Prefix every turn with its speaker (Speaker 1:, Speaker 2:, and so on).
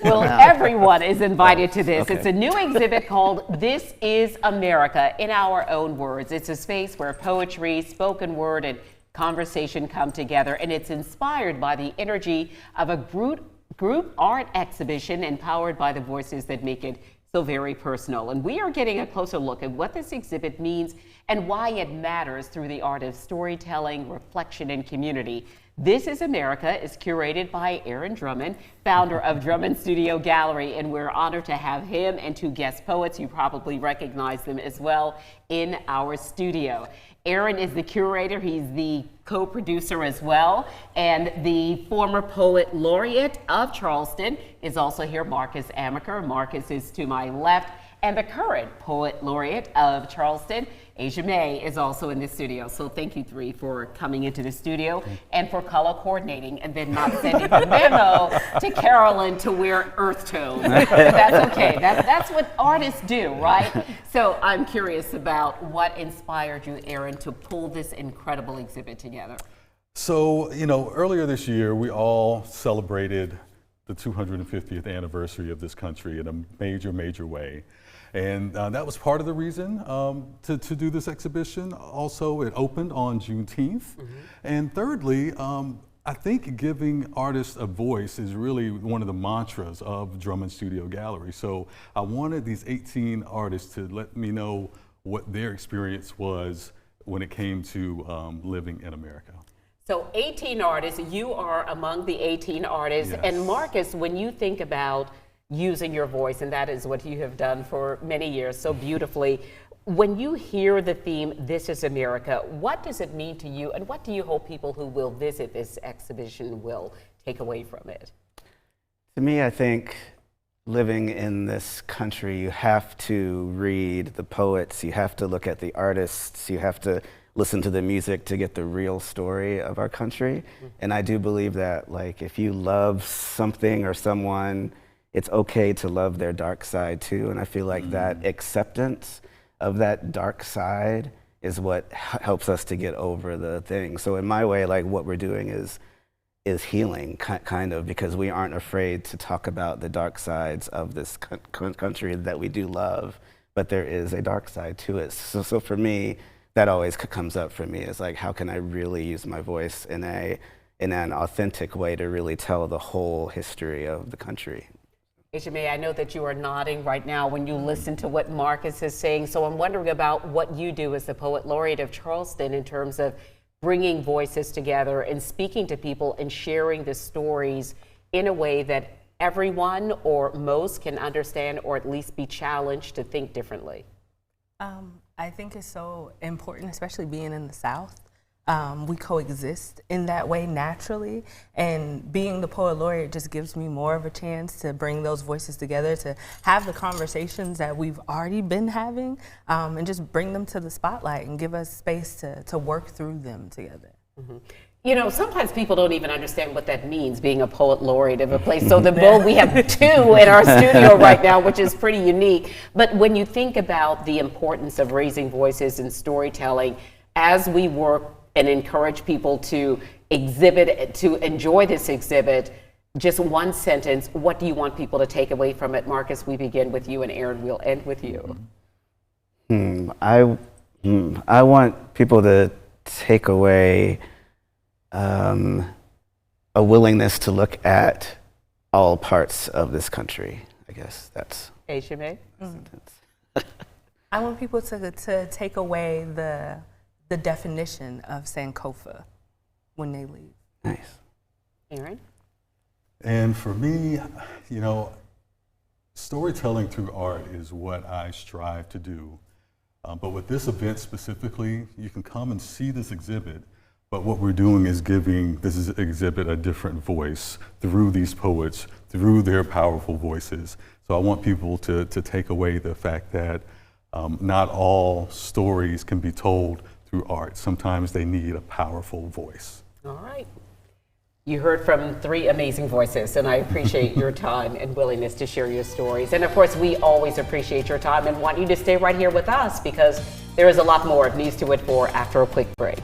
Speaker 1: Well, everyone is invited to this.
Speaker 2: Okay.
Speaker 1: It's a new exhibit called This is America in Our Own Words. It's a space where poetry, spoken word, and conversation come together, and it's inspired by the energy of a group art exhibition empowered by the voices that make it so very personal. And we are getting a closer look at what this exhibit means and why it matters through the art of storytelling, reflection, and community. This is America is curated by Aaron Drummond, founder of Drummond Studio Gallery, and we're honored to have him and two guest poets, you probably recognize them as well, in our studio. Aaron is the curator, he's the co-producer as well, and the former poet laureate of Charleston is also here, Marcus Amaker. Marcus is to my left, and the current poet laureate of Charleston, Asia May, is also in the studio. So thank you three for coming into the studio and for color coordinating and then not sending the memo to Carolyn to wear earth tones. That's okay. That's what artists do, right? So I'm curious about what inspired you, Aaron, to pull this incredible exhibit together.
Speaker 3: So, earlier this year, we all celebrated the 250th anniversary of this country in a major way. And that was part of the reason to do this exhibition. Also, it opened on Juneteenth. And thirdly, I think giving artists a voice is really one of the mantras of Drummond Studio Gallery. So I wanted these 18 artists to let me know what their experience was when it came to living in America.
Speaker 1: So 18 artists, you are among the 18 artists.
Speaker 3: Yes.
Speaker 1: And Marcus, when you think about using your voice, and that is what you have done for many years so beautifully, when you hear the theme, This is America, what does it mean to you, and what do you hope people who will visit this exhibition will take away from it?
Speaker 2: To me, I think living in this country, you have to read the poets, you have to look at the artists, you have to listen to the music to get the real story of our country. And I do believe that, like, if you love something or someone, it's okay to love their dark side too. And I feel like that acceptance of that dark side is what helps us to get over the thing. So in my way, like, what we're doing is healing, kind of, because we aren't afraid to talk about the dark sides of this country that we do love, but there is a dark side to it. So for me, that always comes up for me, is like, how can I really use my voice in an authentic way to really tell the whole history of the country.
Speaker 1: Asia May, I know that you are nodding right now when you listen to what Marcus is saying, so I'm wondering about what you do as the Poet Laureate of Charleston in terms of bringing voices together and speaking to people and sharing the stories in a way that everyone or most can understand, or at least be challenged to think differently.
Speaker 4: I think it's so important, especially being in the South. We coexist in that way naturally, and being the Poet Laureate just gives me more of a chance to bring those voices together, to have the conversations that we've already been having, and just bring them to the spotlight and give us space to work through them together.
Speaker 1: You know, sometimes people don't even understand what that means, being a Poet Laureate of a place. So we have two in our studio right now, which is pretty unique. But when you think about the importance of raising voices and storytelling, as we work and encourage people to exhibit, to enjoy this exhibit, just one sentence, what do you want people to take away from it? Marcus, we begin with you, and Aaron, we'll end with you.
Speaker 2: I want people to take away a willingness to look at all parts of this country. I guess that's
Speaker 1: Asia May?
Speaker 2: the sentence.
Speaker 4: I want people to take away the definition of Sankofa when they leave.
Speaker 2: Nice.
Speaker 1: Aaron?
Speaker 3: And for me, storytelling through art is what I strive to do. But with this event specifically, you can come and see this exhibit, but what we're doing is giving this exhibit a different voice through these poets, through their powerful voices. So I want people to take away the fact that not all stories can be told through art. Sometimes they need a powerful voice.
Speaker 1: All right. You heard from three amazing voices, and I appreciate your time and willingness to share your stories. And of course, we always appreciate your time and want you to stay right here with us, because there is a lot more of News to It for after a quick break.